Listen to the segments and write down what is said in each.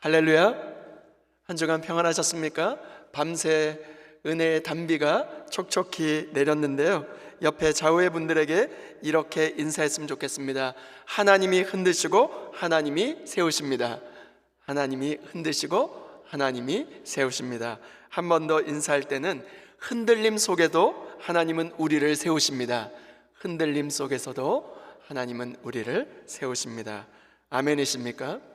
할렐루야. 한 주간 평안하셨습니까? 밤새 은혜의 단비가 촉촉히 내렸는데요, 옆에 좌우의 분들에게 이렇게 인사했으면 좋겠습니다. 하나님이 흔드시고 하나님이 세우십니다. 하나님이 흔드시고 하나님이 세우십니다. 한 번 더 인사할 때는 흔들림 속에도 하나님은 우리를 세우십니다. 흔들림 속에서도 하나님은 우리를 세우십니다. 아멘이십니까?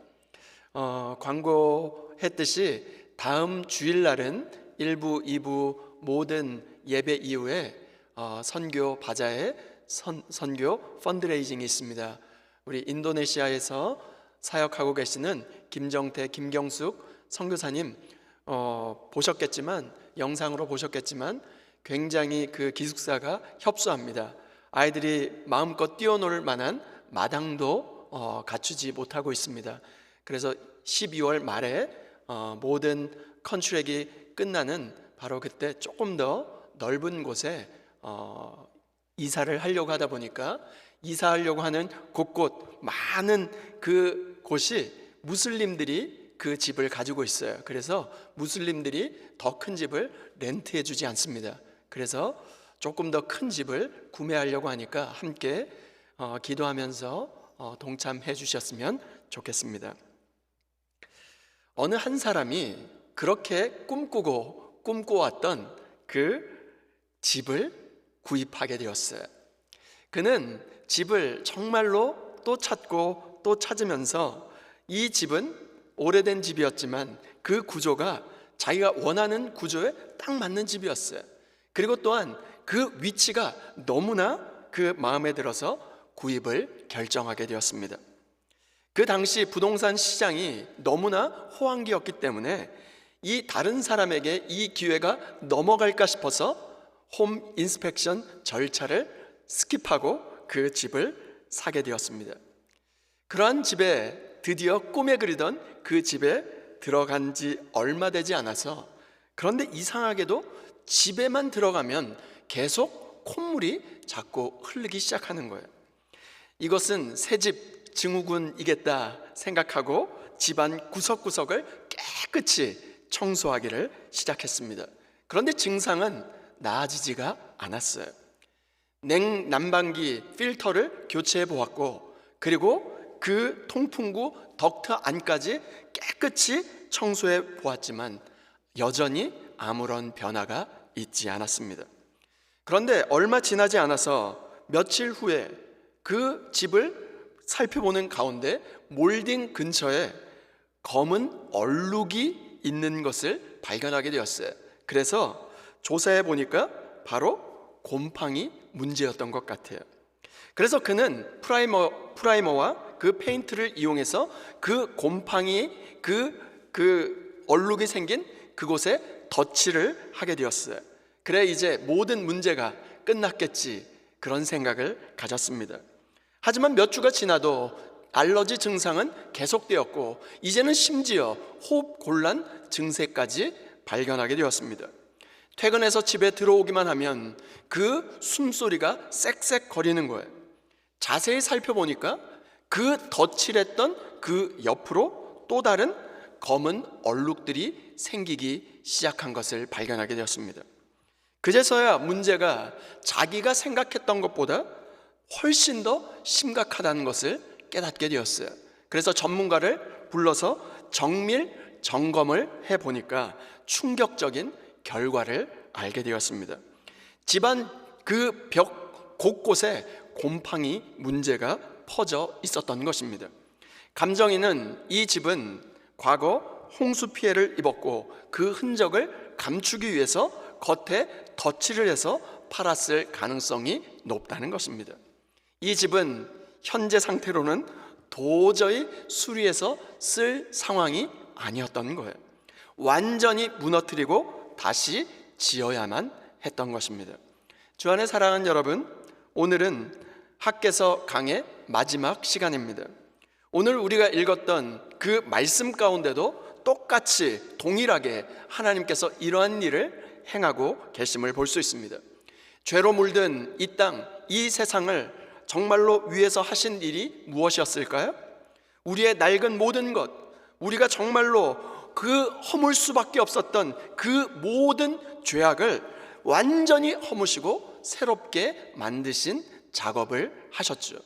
광고했듯이 다음 주일날은 1부, 2부 모든 예배 이후에 선교 바자회 선교 펀드레이징이 있습니다. 우리 인도네시아에서 사역하고 계시는 김정태, 김경숙 선교사님 보셨겠지만, 영상으로 보셨겠지만 굉장히 그 기숙사가 협소합니다. 아이들이 마음껏 뛰어놀 만한 마당도 갖추지 못하고 있습니다. 그래서 12월 말에 모든 컨트랙이 끝나는 바로 그때 조금 더 넓은 곳에 이사를 하려고 하다 보니까, 이사하려고 하는 곳곳 많은 그 곳이 무슬림들이 그 집을 가지고 있어요. 그래서 무슬림들이 더 큰 집을 렌트해 주지 않습니다. 그래서 조금 더 큰 집을 구매하려고 하니까 함께 기도하면서 동참해 주셨으면 좋겠습니다. 어느 한 사람이 그렇게 꿈꿔왔던 그 집을 구입하게 되었어요. 그는 집을 정말로 또 찾고 또 찾으면서, 이 집은 오래된 집이었지만 그 구조가 자기가 원하는 구조에 딱 맞는 집이었어요. 그리고 또한 그 위치가 너무나 그 마음에 들어서 구입을 결정하게 되었습니다. 그 당시 부동산 시장이 너무나 호황기였기 때문에 이 다른 사람에게 이 기회가 넘어갈까 싶어서 홈 인스펙션 절차를 스킵하고 그 집을 사게 되었습니다. 그러한 집에, 드디어 꿈에 그리던 그 집에 들어간 지 얼마 되지 않아서, 그런데 이상하게도 집에만 들어가면 계속 콧물이 자꾸 흐르기 시작하는 거예요. 이것은 새집 증후군이겠다 생각하고 집안 구석구석을 깨끗이 청소하기를 시작했습니다. 그런데 증상은 나아지지가 않았어요. 냉난방기 필터를 교체해 보았고, 그리고 그 통풍구 덕트 안까지 깨끗이 청소해 보았지만 여전히 아무런 변화가 있지 않았습니다. 그런데 얼마 지나지 않아서 며칠 후에 그 집을 살펴보는 가운데 몰딩 근처에 검은 얼룩이 있는 것을 발견하게 되었어요. 그래서 조사해 보니까 바로 곰팡이 문제였던 것 같아요. 그래서 그는 프라이머와 그 페인트를 이용해서 그 곰팡이, 그 얼룩이 생긴 그곳에 덧칠을 하게 되었어요. 그래 이제 모든 문제가 끝났겠지, 그런 생각을 가졌습니다. 하지만 몇 주가 지나도 알러지 증상은 계속되었고, 이제는 심지어 호흡 곤란 증세까지 발견하게 되었습니다. 퇴근해서 집에 들어오기만 하면 그 숨소리가 쌕쌕 거리는 거예요. 자세히 살펴보니까 그 덧칠했던 그 옆으로 또 다른 검은 얼룩들이 생기기 시작한 것을 발견하게 되었습니다. 그제서야 문제가 자기가 생각했던 것보다 훨씬 더 심각하다는 것을 깨닫게 되었어요. 그래서 전문가를 불러서 정밀 점검을 해보니까 충격적인 결과를 알게 되었습니다. 집안 그 벽 곳곳에 곰팡이 문제가 퍼져 있었던 것입니다. 감정인은 이 집은 과거 홍수 피해를 입었고 그 흔적을 감추기 위해서 겉에 덧칠을 해서 팔았을 가능성이 높다는 것입니다. 이 집은 현재 상태로는 도저히 수리해서 쓸 상황이 아니었던 거예요. 완전히 무너뜨리고 다시 지어야만 했던 것입니다. 주 안에 사랑하는 여러분, 오늘은 학개서 강의 마지막 시간입니다. 오늘 우리가 읽었던 그 말씀 가운데도 똑같이 동일하게 하나님께서 이러한 일을 행하고 계심을 볼 수 있습니다. 죄로 물든 이 땅, 이 세상을 정말로 위에서 하신 일이 무엇이었을까요? 우리의 낡은 모든 것, 우리가 정말로 그 허물 수밖에 없었던 그 모든 죄악을 완전히 허무시고 새롭게 만드신 작업을 하셨죠.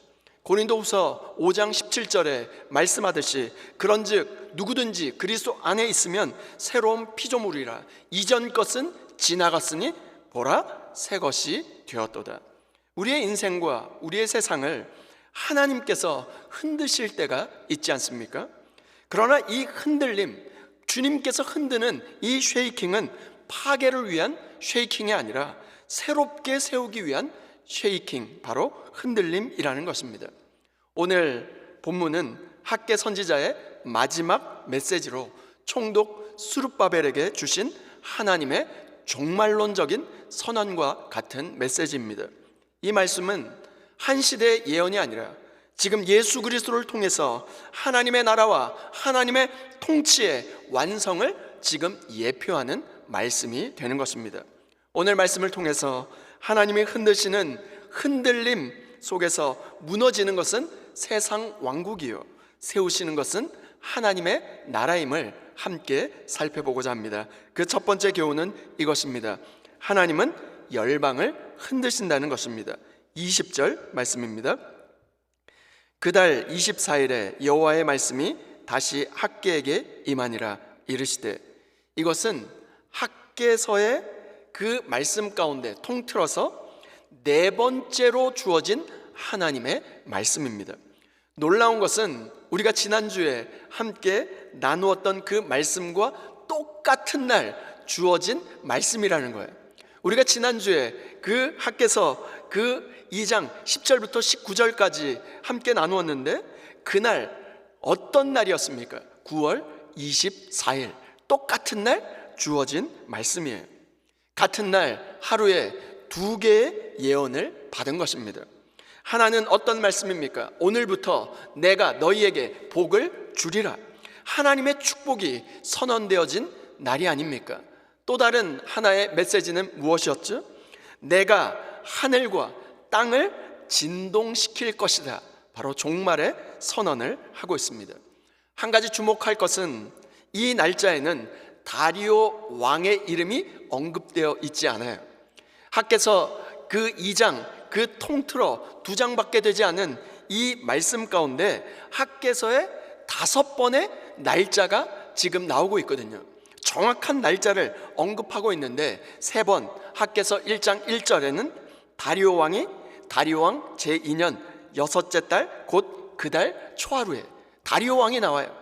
고린도후서 5장 17절에 말씀하듯이 그런즉 누구든지 그리스도 안에 있으면 새로운 피조물이라 이전 것은 지나갔으니 보라 새 것이 되었도다. 우리의 인생과 우리의 세상을 하나님께서 흔드실 때가 있지 않습니까? 그러나 이 흔들림, 주님께서 흔드는 이 쉐이킹은 파괴를 위한 쉐이킹이 아니라 새롭게 세우기 위한 쉐이킹, 바로 흔들림이라는 것입니다. 오늘 본문은 학개 선지자의 마지막 메시지로 총독 스룹바벨에게 주신 하나님의 종말론적인 선언과 같은 메시지입니다. 이 말씀은 한 시대의 예언이 아니라 지금 예수 그리스도를 통해서 하나님의 나라와 하나님의 통치의 완성을 지금 예표하는 말씀이 되는 것입니다. 오늘 말씀을 통해서 하나님이 흔드시는 흔들림 속에서 무너지는 것은 세상 왕국이요, 세우시는 것은 하나님의 나라임을 함께 살펴보고자 합니다. 그 첫 번째 교훈은 이것입니다. 하나님은 열방을 흔드신다는 것입니다. 20절 말씀입니다. 그달 24일에 여호와의 말씀이 다시 학개에게 임하니라 이르시되, 이것은 학개서의 그 말씀 가운데 통틀어서 네 번째로 주어진 하나님의 말씀입니다. 놀라운 것은 우리가 지난주에 함께 나누었던 그 말씀과 똑같은 날 주어진 말씀이라는 거예요. 우리가 지난주에 그 학개서 그 2장 10절부터 19절까지 함께 나누었는데 그날 어떤 날이었습니까? 9월 24일 똑같은 날 주어진 말씀이에요. 같은 날 하루에 2개의 예언을 받은 것입니다. 하나는 어떤 말씀입니까? 오늘부터 내가 너희에게 복을 주리라. 하나님의 축복이 선언되어진 날이 아닙니까? 또 다른 하나의 메시지는 무엇이었죠? 내가 하늘과 땅을 진동시킬 것이다. 바로 종말의 선언을 하고 있습니다. 한 가지 주목할 것은 이 날짜에는 다리오 왕의 이름이 언급되어 있지 않아요. 학개서 그 2장, 그 통틀어 2장밖에 되지 않은 이 말씀 가운데 학개서의 5번의 날짜가 지금 나오고 있거든요. 정확한 날짜를 언급하고 있는데 3번, 학개서 1장 1절에는 다리오 왕 제2년 6째 달 곧 그 달 초하루에 다리오 왕이 나와요.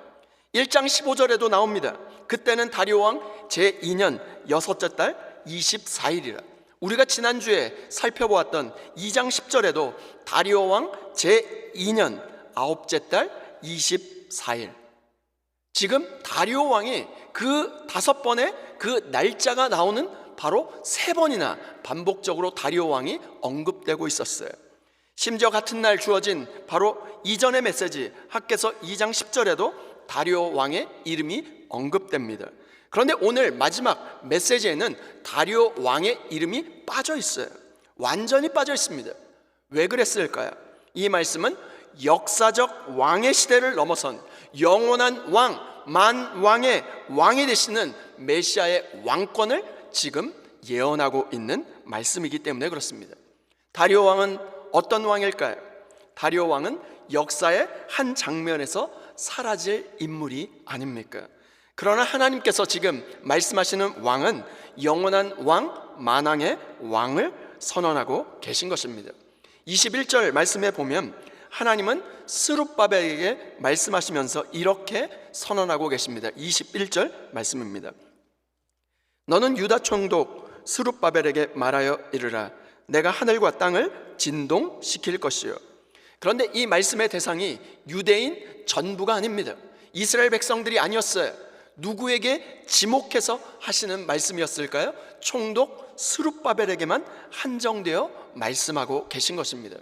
1장 15절에도 나옵니다. 그때는 다리오 왕 제2년 6째 달 24일이라. 우리가 지난주에 살펴보았던 2장 10절에도 다리오 왕 제2년 9째 달 24일. 지금 다리오 왕이 그 5번의 그 날짜가 나오는 바로 3번이나 반복적으로 다리오 왕이 언급되고 있었어요. 심지어 같은 날 주어진 바로 이전의 메시지 학개서 2장 10절에도 다리오 왕의 이름이 언급됩니다. 그런데 오늘 마지막 메시지에는 다리오 왕의 이름이 빠져 있어요. 완전히 빠져 있습니다. 왜 그랬을까요? 이 말씀은 역사적 왕의 시대를 넘어선 영원한 왕, 만왕의 왕이 되시는 메시아의 왕권을 지금 예언하고 있는 말씀이기 때문에 그렇습니다. 다리오 왕은 어떤 왕일까요? 다리오 왕은 역사의 한 장면에서 사라질 인물이 아닙니까? 그러나 하나님께서 지금 말씀하시는 왕은 영원한 왕, 만왕의 왕을 선언하고 계신 것입니다. 21절 말씀에 보면 하나님은 스룹바벨에게 말씀하시면서 이렇게 선언하고 계십니다. 21절 말씀입니다. 너는 유다 총독 스룹바벨에게 말하여 이르라. 내가 하늘과 땅을 진동시킬 것이요. 그런데 이 말씀의 대상이 유대인 전부가 아닙니다. 이스라엘 백성들이 아니었어요. 누구에게 지목해서 하시는 말씀이었을까요? 총독 스룹바벨에게만 한정되어 말씀하고 계신 것입니다.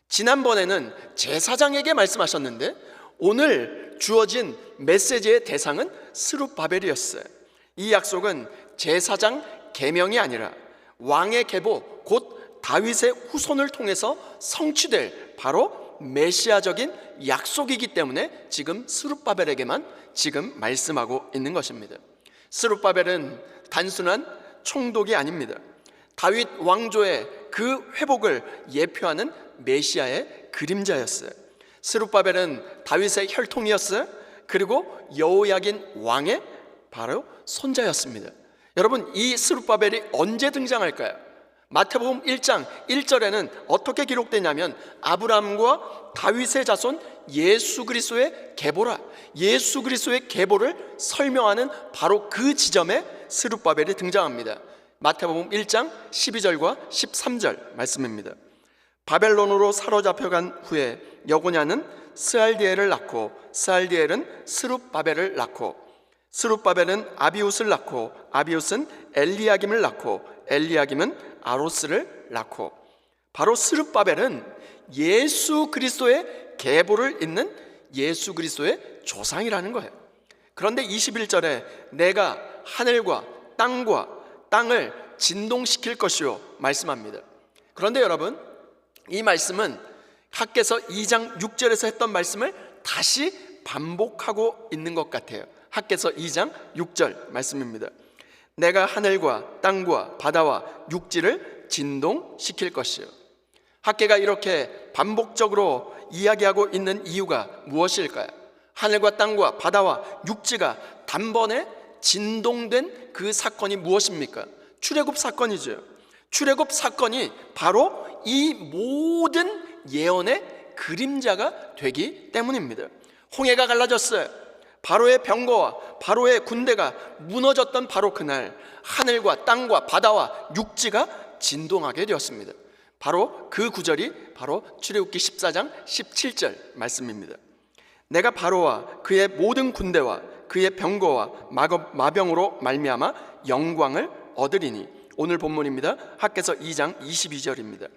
지난번에는 제사장에게 말씀하셨는데 오늘 주어진 메시지의 대상은 스룹바벨이었어요. 이 약속은 제사장 계명이 아니라 왕의 계보 곧 다윗의 후손을 통해서 성취될 바로 메시아적인 약속이기 때문에 지금 스룹바벨에게만 지금 말씀하고 있는 것입니다. 스룹바벨은 단순한 총독이 아닙니다. 다윗 왕조의 그 회복을 예표하는 메시아의 그림자였어요. 스룹바벨은 다윗의 혈통이었어요. 그리고 여호야긴 왕의 바로 손자였습니다. 여러분, 이 스룹바벨이 언제 등장할까요? 마태복음 1장 1절에는 어떻게 기록되냐면 아브라함과 다윗의 자손 예수 그리스도의 계보라, 예수 그리스도의 계보를 설명하는 바로 그 지점에 스룹바벨이 등장합니다. 마태복음 1장 12절과 13절 말씀입니다. 바벨론으로 사로잡혀간 후에 여고냐는 스알디엘을 낳고 스알디엘은 스룹바벨을 낳고 스룹바벨은 아비웃을 낳고 아비웃은 엘리야김을 낳고 엘리야김은 아로스를 낳고, 바로 스룹바벨은 예수 그리스도의 계보를 잇는 예수 그리스도의 조상이라는 거예요. 그런데 21절에 내가 하늘과 땅을 진동시킬 것이요 말씀합니다. 그런데 여러분, 이 말씀은 학개서 2장 6절에서 했던 말씀을 다시 반복하고 있는 것 같아요. 학개서 2장 6절 말씀입니다. 내가 하늘과 땅과 바다와 육지를 진동시킬 것이요. 학개가 이렇게 반복적으로 이야기하고 있는 이유가 무엇일까요? 하늘과 땅과 바다와 육지가 단번에 진동된 그 사건이 무엇입니까? 출애굽 사건이죠. 출애굽 사건이 바로 이 모든 예언의 그림자가 되기 때문입니다. 홍해가 갈라졌어요. 바로의 병거와 바로의 군대가 무너졌던 바로 그날 하늘과 땅과 바다와 육지가 진동하게 되었습니다. 바로 그 구절이 바로 출애굽기 14장 17절 말씀입니다. 내가 바로와 그의 모든 군대와 그의 병거와 마병으로 말미암아 영광을 얻으리니, 오늘 본문입니다. 학개서 2장 22절입니다.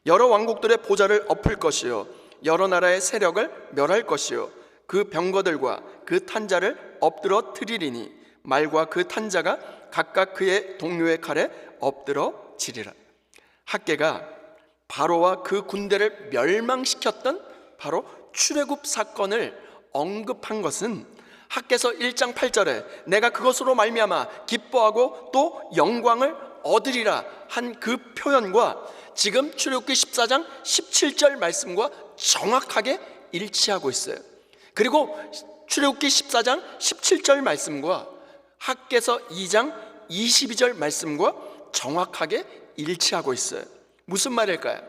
여러 왕국들의 보좌를 엎을 것이요 여러 나라의 세력을 멸할 것이요 그 병거들과 그 탄자를 엎드러뜨리리니 말과 그 탄자가 각각 그의 동료의 칼에 엎드러지리라. 학개가 바로와 그 군대를 멸망시켰던 바로 출애굽 사건을 언급한 것은 학개서 1장 8절에 내가 그것으로 말미암아 기뻐하고 또 영광을 얻으리라 한 그 표현과 지금 출애굽기 14장 17절 말씀과 정확하게 일치하고 있어요. 그리고 출애굽기 14장 17절 말씀과 학개서 2장 22절 말씀과 정확하게 일치하고 있어요. 무슨 말일까요?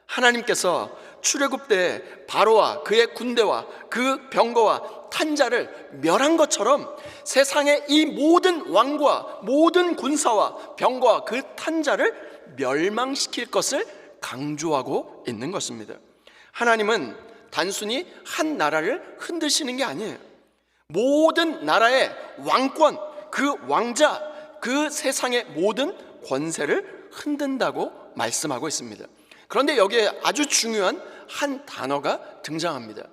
하나님께서 출애굽 때 바로와 그의 군대와 그 병거와 탄자를 멸한 것처럼 세상의 이 모든 왕과 모든 군사와 병거와 그 탄자를 멸망시킬 것을 강조하고 있는 것입니다. 하나님은 단순히 한 나라를 흔드시는 게 아니에요. 모든 나라의 왕권, 그 왕자, 그 세상의 모든 권세를 흔든다고 말씀하고 있습니다. 그런데 여기에 아주 중요한 한 단어가 등장합니다.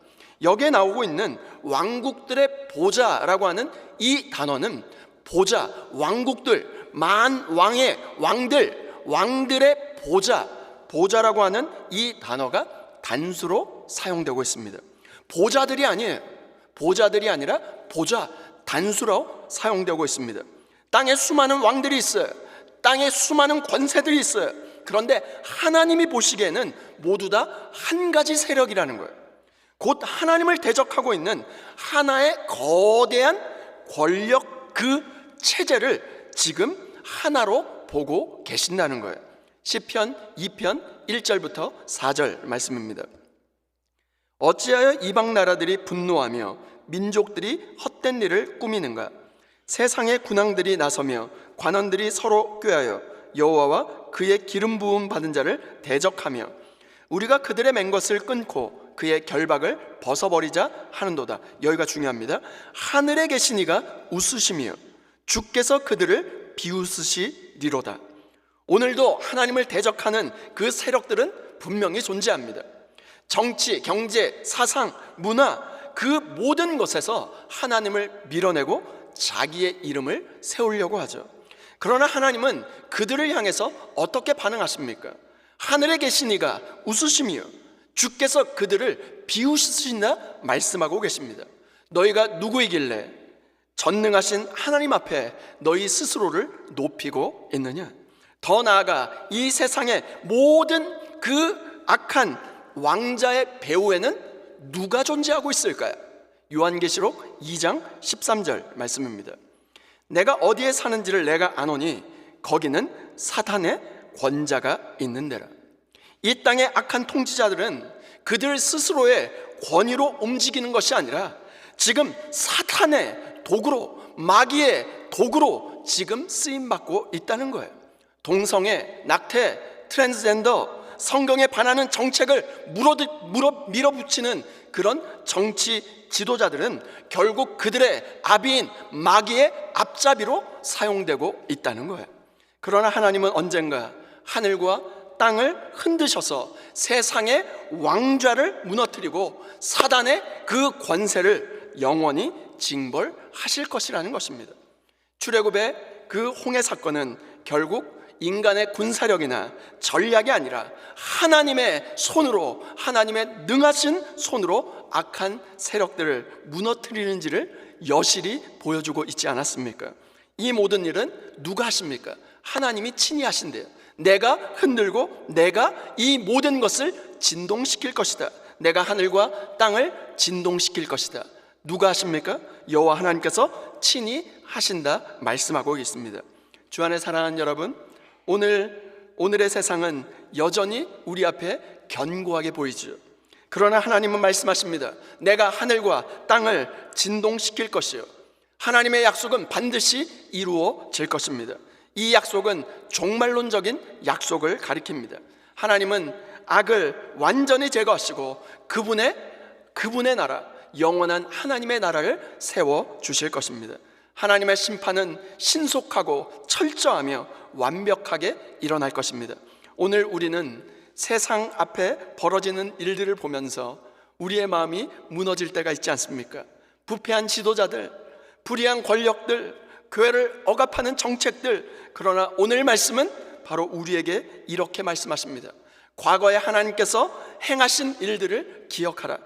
여기에 나오고 있는 왕국들의 보좌라고 하는 이 단어는 보좌, 왕국들, 만왕의 왕들의 보좌라고 하는 이 단어가 단수로 사용되고 있습니다. 보좌들이 아니에요. 보좌들이 아니라 보좌, 단수로 사용되고 있습니다. 땅에 수많은 왕들이 있어요. 땅에 수많은 권세들이 있어요. 그런데 하나님이 보시기에는 모두 다 한 가지 세력이라는 거예요. 곧 하나님을 대적하고 있는 하나의 거대한 권력 그 체제를 지금 하나로 보고 계신다는 거예요. 시편 2편 1절부터 4절 말씀입니다. 어찌하여 이방 나라들이 분노하며 민족들이 헛된 일을 꾸미는가? 세상의 군왕들이 나서며 관원들이 서로 꾀하여 여호와와 그의 기름 부음 받은 자를 대적하며 우리가 그들의 맹 것을 끊고 그의 결박을 벗어버리자 하는도다. 여기가 중요합니다. 하늘에 계신 이가 웃으시며 주께서 그들을 비웃으시리로다. 오늘도 하나님을 대적하는 그 세력들은 분명히 존재합니다. 정치, 경제, 사상, 문화 그 모든 것에서 하나님을 밀어내고 자기의 이름을 세우려고 하죠. 그러나 하나님은 그들을 향해서 어떻게 반응하십니까? 하늘에 계신 이가 웃으시며 주께서 그들을 비우시신다 말씀하고 계십니다. 너희가 누구이길래 전능하신 하나님 앞에 너희 스스로를 높이고 있느냐? 더 나아가 이 세상의 모든 그 악한 왕자의 배후에는 누가 존재하고 있을까요? 요한계시록 2장 13절 말씀입니다. 내가 어디에 사는지를 내가 아노니 거기는 사탄의 권자가 있는 데라. 이 땅의 악한 통치자들은 그들 스스로의 권위로 움직이는 것이 아니라 지금 사탄의 도구로, 마귀의 도구로 지금 쓰임받고 있다는 거예요. 동성애, 낙태, 트랜스젠더, 성경에 반하는 정책을 밀어붙이는 그런 정치 지도자들은 결국 그들의 아비인 마귀의 앞잡이로 사용되고 있다는 거예요. 그러나 하나님은 언젠가 하늘과 땅을 흔드셔서 세상의 왕좌를 무너뜨리고 사단의 그 권세를 영원히 징벌하실 것이라는 것입니다. 출애굽의 그 홍해 사건은 결국 인간의 군사력이나 전략이 아니라 하나님의 손으로, 하나님의 능하신 손으로 악한 세력들을 무너뜨리는지를 여실히 보여주고 있지 않았습니까? 이 모든 일은 누가 하십니까? 하나님이 친히 하신대요. 내가 흔들고 내가 이 모든 것을 진동시킬 것이다. 내가 하늘과 땅을 진동시킬 것이다. 누가 하십니까? 여호와 하나님께서 친히 하신다 말씀하고 있습니다. 주 안에 사랑하는 여러분, 오늘의 세상은 여전히 우리 앞에 견고하게 보이죠. 그러나 하나님은 말씀하십니다. 내가 하늘과 땅을 진동시킬 것이요, 하나님의 약속은 반드시 이루어질 것입니다. 이 약속은 종말론적인 약속을 가리킵니다. 하나님은 악을 완전히 제거하시고 그분의 나라, 영원한 하나님의 나라를 세워주실 것입니다. 하나님의 심판은 신속하고 철저하며 완벽하게 일어날 것입니다. 오늘 우리는 세상 앞에 벌어지는 일들을 보면서 우리의 마음이 무너질 때가 있지 않습니까? 부패한 지도자들, 불의한 권력들, 교회를 억압하는 정책들. 그러나 오늘 말씀은 바로 우리에게 이렇게 말씀하십니다. 과거에 하나님께서 행하신 일들을 기억하라.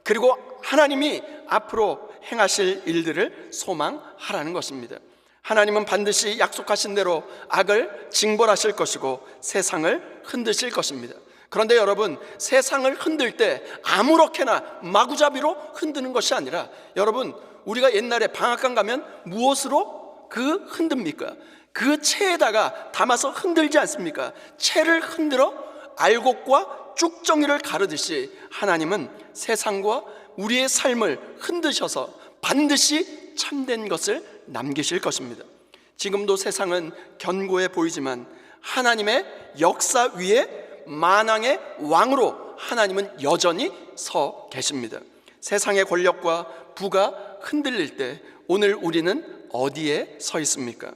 그리고 하나님이 앞으로 행하실 일들을 소망하라는 것입니다. 하나님은 반드시 약속하신 대로 악을 징벌하실 것이고 세상을 흔드실 것입니다. 그런데 여러분, 세상을 흔들 때 아무렇게나 마구잡이로 흔드는 것이 아니라, 여러분, 우리가 옛날에 방앗간 가면 무엇으로 그 흔듭니까? 그 채에다가 담아서 흔들지 않습니까? 채를 흔들어 알곡과 쭉정이를 가르듯이 하나님은 세상과 우리의 삶을 흔드셔서 반드시 참된 것을 남기실 것입니다. 지금도 세상은 견고해 보이지만 하나님의 역사 위에 만왕의 왕으로 하나님은 여전히 서 계십니다. 세상의 권력과 부가 흔들릴 때 오늘 우리는 어디에 서 있습니까?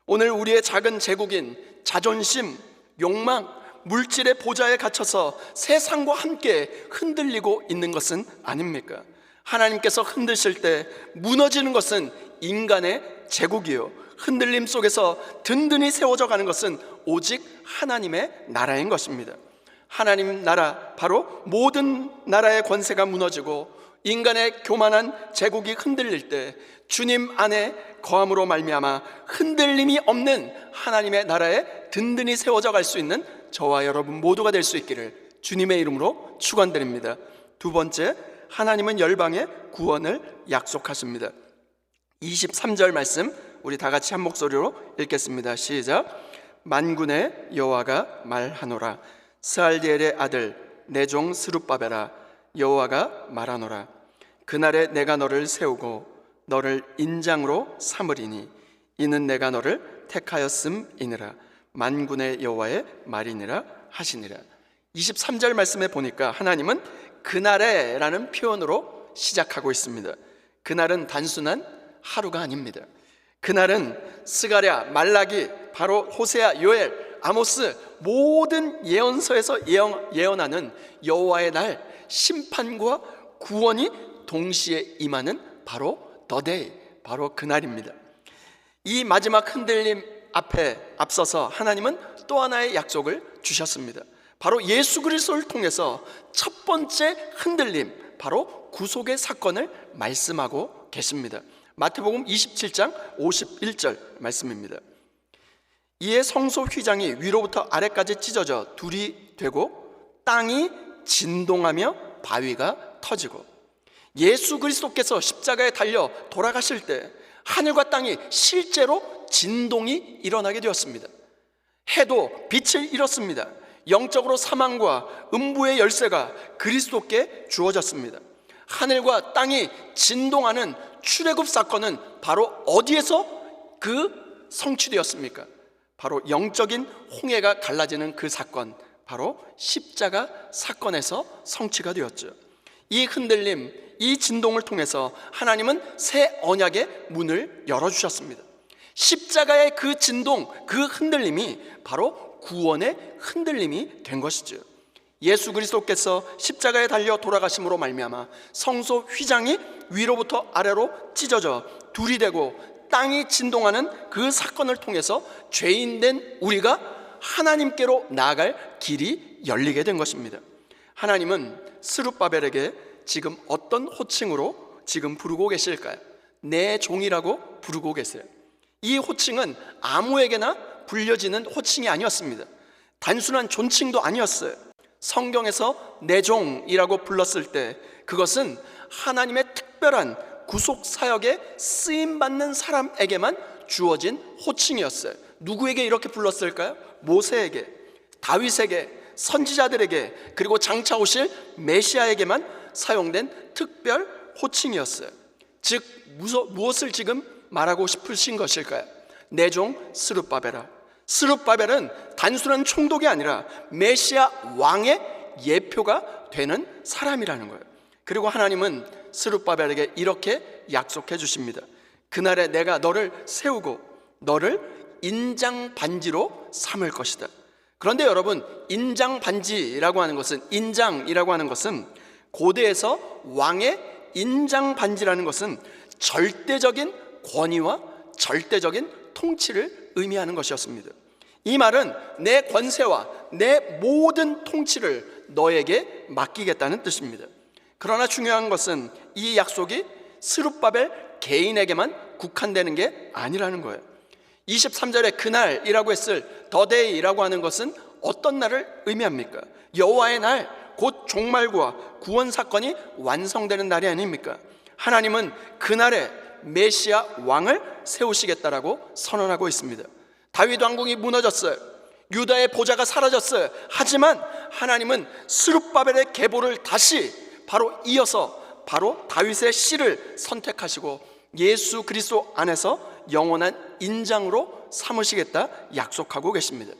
오늘 우리의 작은 제국인 자존심, 욕망, 물질의 보좌에 갇혀서 세상과 함께 흔들리고 있는 것은 아닙니까? 하나님께서 흔드실 때 무너지는 것은 인간의 제국이요, 흔들림 속에서 든든히 세워져 가는 것은 오직 하나님의 나라인 것입니다. 하나님 나라, 바로 모든 나라의 권세가 무너지고 인간의 교만한 제국이 흔들릴 때 주님 안에 거함으로 말미암아 흔들림이 없는 하나님의 나라에 든든히 세워져 갈 수 있는 저와 여러분 모두가 될 수 있기를 주님의 이름으로 축원드립니다. 두 번째, 하나님은 열방의 구원을 약속하십니다. 23절 말씀 우리 다 같이 한 목소리로 읽겠습니다. 시작. 만군의 여호와가 말하노라. 스알디엘의 아들 내 종 스룹바벨아, 여호와가 말하노라. 그날에 내가 너를 세우고 너를 인장으로 삼으리니 이는 내가 너를 택하였음이니라. 만군의 여호와의 말이니라 하시니라. 23절 말씀에 보니까 하나님은 그날에 라는 표현으로 시작하고 있습니다. 그날은 단순한 하루가 아닙니다. 그날은 스가랴, 말라기, 바로 호세아, 요엘, 아모스 모든 예언서에서 예언하는 여호와의 날, 심판과 구원이 동시에 임하는 바로 더데이, 바로 그날입니다. 이 마지막 흔들림 앞에 앞서서 하나님은 또 하나의 약속을 주셨습니다. 바로 예수 그리스도를 통해서 첫 번째 흔들림, 바로 구속의 사건을 말씀하고 계십니다. 마태복음 27장 51절 말씀입니다. 이에 성소 휘장이 위로부터 아래까지 찢어져 둘이 되고 땅이 진동하며 바위가 터지고, 예수 그리스도께서 십자가에 달려 돌아가실 때 하늘과 땅이 실제로 진동이 일어나게 되었습니다. 해도 빛을 잃었습니다. 영적으로 사망과 음부의 열쇠가 그리스도께 주어졌습니다. 하늘과 땅이 진동하는 출애굽 사건은 바로 어디에서 성취되었습니까? 바로 영적인 홍해가 갈라지는 그 사건, 바로 십자가 사건에서 성취가 되었죠. 이 흔들림, 이 진동을 통해서 하나님은 새 언약의 문을 열어주셨습니다. 십자가의 그 진동, 그 흔들림이 바로 구원의 흔들림이 된 것이죠. 예수 그리스도께서 십자가에 달려 돌아가심으로 말미암아 성소 휘장이 위로부터 아래로 찢어져 둘이 되고 땅이 진동하는 그 사건을 통해서 죄인된 우리가 하나님께로 나아갈 길이 열리게 된 것입니다. 하나님은 스룹바벨에게 지금 어떤 호칭으로 지금 부르고 계실까요? 내 종이라고 부르고 계세요. 이 호칭은 아무에게나 불려지는 호칭이 아니었습니다. 단순한 존칭도 아니었어요. 성경에서 내 종이라고 불렀을 때 그것은 하나님의 특별한 구속 사역에 쓰임받는 사람에게만 주어진 호칭이었어요. 누구에게 이렇게 불렀을까요? 모세에게, 다윗에게, 선지자들에게, 그리고 장차 오실 메시아에게만 사용된 특별 호칭이었어요. 즉 무엇을 지금 말하고 싶으신 것일까요? 내 종 스룹바벨아. 스룹바벨은 단순한 총독이 아니라 메시아 왕의 예표가 되는 사람이라는 거예요. 그리고 하나님은 스룹바벨에게 이렇게 약속해 주십니다. 그날에 내가 너를 세우고 너를 인장 반지로 삼을 것이다. 그런데 여러분, 인장 반지라고 하는 것은, 인장이라고 하는 것은 고대에서 왕의 인장 반지라는 것은 절대적인 권위와 절대적인 통치를 의미하는 것이었습니다. 이 말은 내 권세와 내 모든 통치를 너에게 맡기겠다는 뜻입니다. 그러나 중요한 것은 이 약속이 스룹바벨 개인에게만 국한되는 게 아니라는 거예요. 23절에 그날이라고 했을 더데이라고 하는 것은 어떤 날을 의미합니까? 여호와의 날, 곧 종말과 구원 사건이 완성되는 날이 아닙니까? 하나님은 그날에 메시아 왕을 세우시겠다라고 선언하고 있습니다. 다윗 왕궁이 무너졌어요. 유다의 보좌가 사라졌어요. 하지만 하나님은 스룹바벨의 계보를 다시 바로 이어서 바로 다윗의 씨를 선택하시고 예수 그리스도 안에서 영원한 인장으로 삼으시겠다 약속하고 계십니다.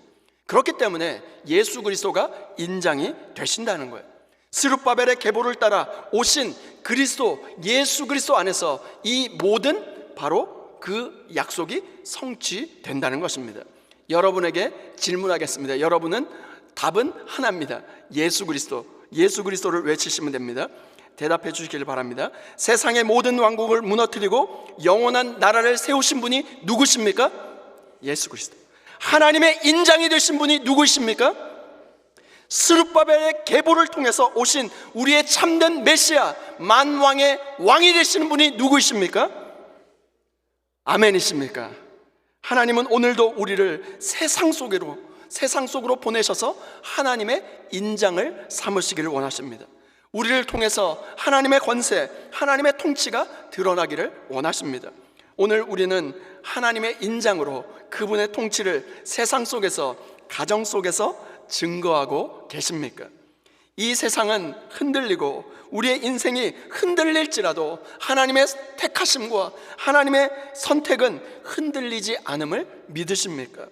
그렇기 때문에 예수 그리스도가 인장이 되신다는 거예요. 스룹바벨의 계보를 따라 오신 그리스도, 예수 그리스도 안에서 이 모든 바로 그 약속이 성취된다는 것입니다. 여러분에게 질문하겠습니다. 여러분은 답은 하나입니다. 예수 그리스도, 예수 그리스도를 외치시면 됩니다. 대답해 주시기를 바랍니다. 세상의 모든 왕국을 무너뜨리고 영원한 나라를 세우신 분이 누구십니까? 예수 그리스도. 하나님의 인장이 되신 분이 누구이십니까? 스룹바벨의 계보를 통해서 오신 우리의 참된 메시아, 만왕의 왕이 되시는 분이 누구이십니까? 아멘이십니까? 하나님은 오늘도 우리를 세상 속으로 보내셔서 하나님의 인장을 삼으시기를 원하십니다. 우리를 통해서 하나님의 권세, 하나님의 통치가 드러나기를 원하십니다. 오늘 우리는 하나님의 인장으로 그분의 통치를 세상 속에서, 가정 속에서 증거하고 계십니까? 이 세상은 흔들리고 우리의 인생이 흔들릴지라도 하나님의 택하심과 하나님의 선택은 흔들리지 않음을 믿으십니까?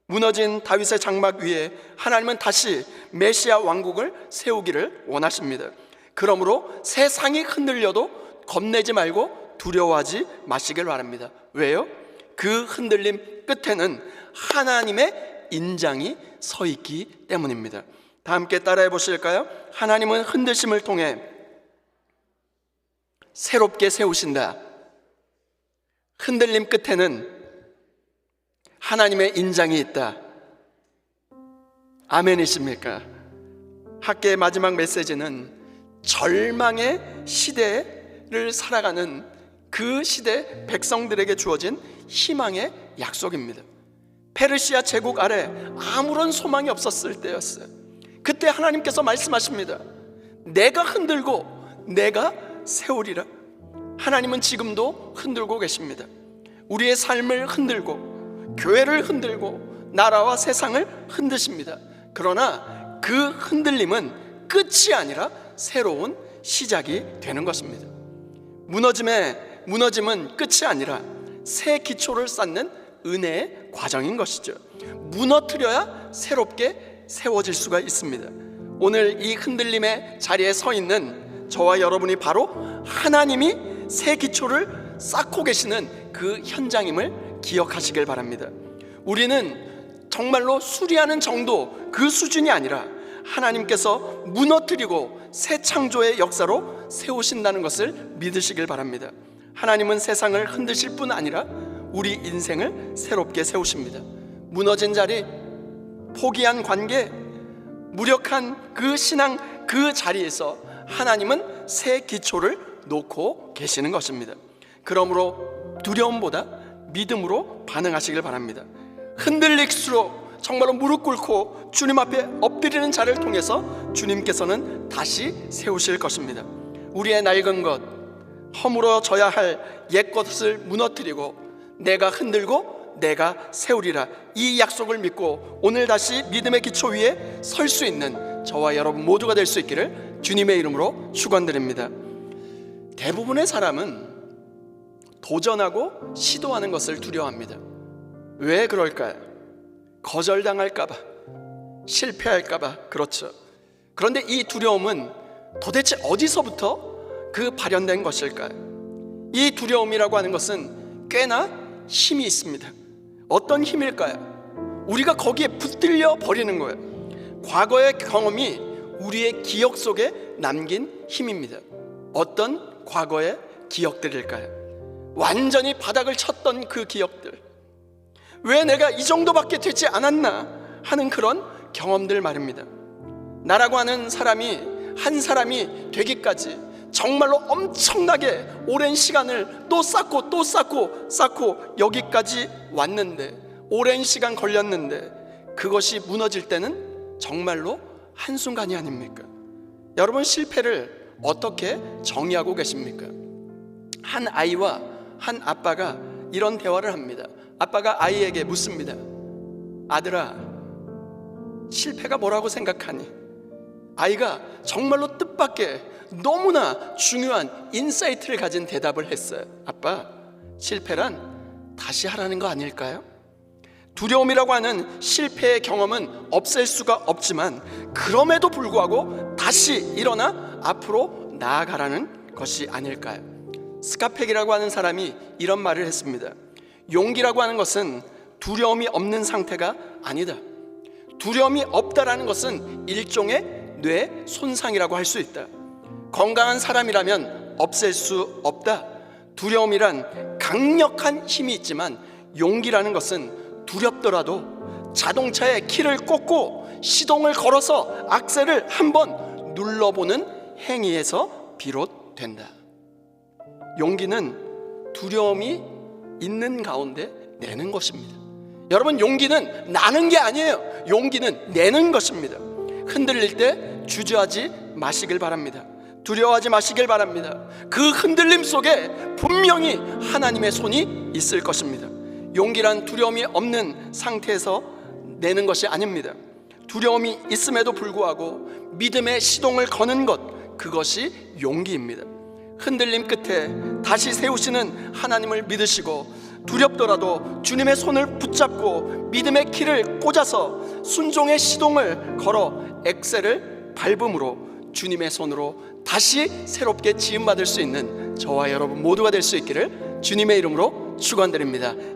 무너진 다윗의 장막 위에 하나님은 다시 메시아 왕국을 세우기를 원하십니다. 그러므로 세상이 흔들려도 겁내지 말고 두려워하지 마시길 바랍니다. 왜요? 그 흔들림 끝에는 하나님의 인장이 서 있기 때문입니다. 다 함께 따라해 보실까요? 하나님은 흔드심을 통해 새롭게 세우신다. 흔들림 끝에는 하나님의 인장이 있다. 아멘이십니까? 학계의 마지막 메시지는 절망의 시대를 살아가는 그 시대 백성들에게 주어진 희망의 약속입니다. 페르시아 제국 아래 아무런 소망이 없었을 때였어요. 그때 하나님께서 말씀하십니다. 내가 흔들고 내가 세우리라. 하나님은 지금도 흔들고 계십니다. 우리의 삶을 흔들고 교회를 흔들고 나라와 세상을 흔드십니다. 그러나 그 흔들림은 끝이 아니라 새로운 시작이 되는 것입니다. 무너짐은 끝이 아니라 새 기초를 쌓는 은혜의 과정인 것이죠. 무너뜨려야 새롭게 세워질 수가 있습니다. 오늘 이 흔들림의 자리에 서 있는 저와 여러분이 바로 하나님이 새 기초를 쌓고 계시는 그 현장임을 기억하시길 바랍니다. 우리는 정말로 수리하는 정도 그 수준이 아니라 하나님께서 무너뜨리고 새 창조의 역사로 세우신다는 것을 믿으시길 바랍니다. 하나님은 세상을 흔드실 뿐 아니라 우리 인생을 새롭게 세우십니다. 무너진 자리, 포기한 관계, 무력한 그 신앙 그 자리에서 하나님은 새 기초를 놓고 계시는 것입니다. 그러므로 두려움보다 믿음으로 반응하시길 바랍니다. 흔들릴수록 정말로 무릎 꿇고 주님 앞에 엎드리는 자를 통해서 주님께서는 다시 세우실 것입니다. 우리의 낡은 것, 허물어져야 할 옛것을 무너뜨리고 내가 흔들고 내가 세우리라, 이 약속을 믿고 오늘 다시 믿음의 기초 위에 설 수 있는 저와 여러분 모두가 될 수 있기를 주님의 이름으로 축원드립니다. 대부분의 사람은 도전하고 시도하는 것을 두려워합니다. 왜 그럴까요? 거절당할까봐, 실패할까봐. 그렇죠. 그런데 이 두려움은 도대체 어디서부터 그 발현된 것일까요? 이 두려움이라고 하는 것은 꽤나 힘이 있습니다. 어떤 힘일까요? 우리가 거기에 붙들려 버리는 거예요. 과거의 경험이 우리의 기억 속에 남긴 힘입니다. 어떤 과거의 기억들일까요? 완전히 바닥을 쳤던 그 기억들, 왜 내가 이 정도밖에 되지 않았나 하는 그런 경험들 말입니다. 나라고 하는 사람이 한 사람이 되기까지 정말로 엄청나게 오랜 시간을 또 쌓고 여기까지 왔는데, 오랜 시간 걸렸는데 그것이 무너질 때는 정말로 한순간이 아닙니까? 여러분, 실패를 어떻게 정의하고 계십니까? 한 아이와 한 아빠가 이런 대화를 합니다. 아빠가 아이에게 묻습니다. 아들아, 실패가 뭐라고 생각하니? 아이가 정말로 뜻밖의 너무나 중요한 인사이트를 가진 대답을 했어요. 아빠, 실패란 다시 하라는 거 아닐까요? 두려움이라고 하는 실패의 경험은 없앨 수가 없지만 그럼에도 불구하고 다시 일어나 앞으로 나아가라는 것이 아닐까요? 스카펙이라고 하는 사람이 이런 말을 했습니다. 용기라고 하는 것은 두려움이 없는 상태가 아니다. 두려움이 없다라는 것은 일종의 뇌 손상이라고 할 수 있다. 건강한 사람이라면 없앨 수 없다. 두려움이란 강력한 힘이 있지만 용기라는 것은 두렵더라도 자동차에 키를 꽂고 시동을 걸어서 악셀을 한번 눌러보는 행위에서 비롯된다. 용기는 두려움이 있는 가운데 내는 것입니다. 여러분, 용기는 나는 게 아니에요. 용기는 내는 것입니다. 흔들릴 때 주저하지 마시길 바랍니다. 두려워하지 마시길 바랍니다. 그 흔들림 속에 분명히 하나님의 손이 있을 것입니다. 용기란 두려움이 없는 상태에서 내는 것이 아닙니다. 두려움이 있음에도 불구하고 믿음의 시동을 거는 것, 그것이 용기입니다. 흔들림 끝에 다시 세우시는 하나님을 믿으시고 두렵더라도 주님의 손을 붙잡고 믿음의 키를 꽂아서 순종의 시동을 걸어 엑셀을 밟음으로 주님의 손으로 다시 새롭게 지음받을 수 있는 저와 여러분 모두가 될 수 있기를 주님의 이름으로 축원드립니다.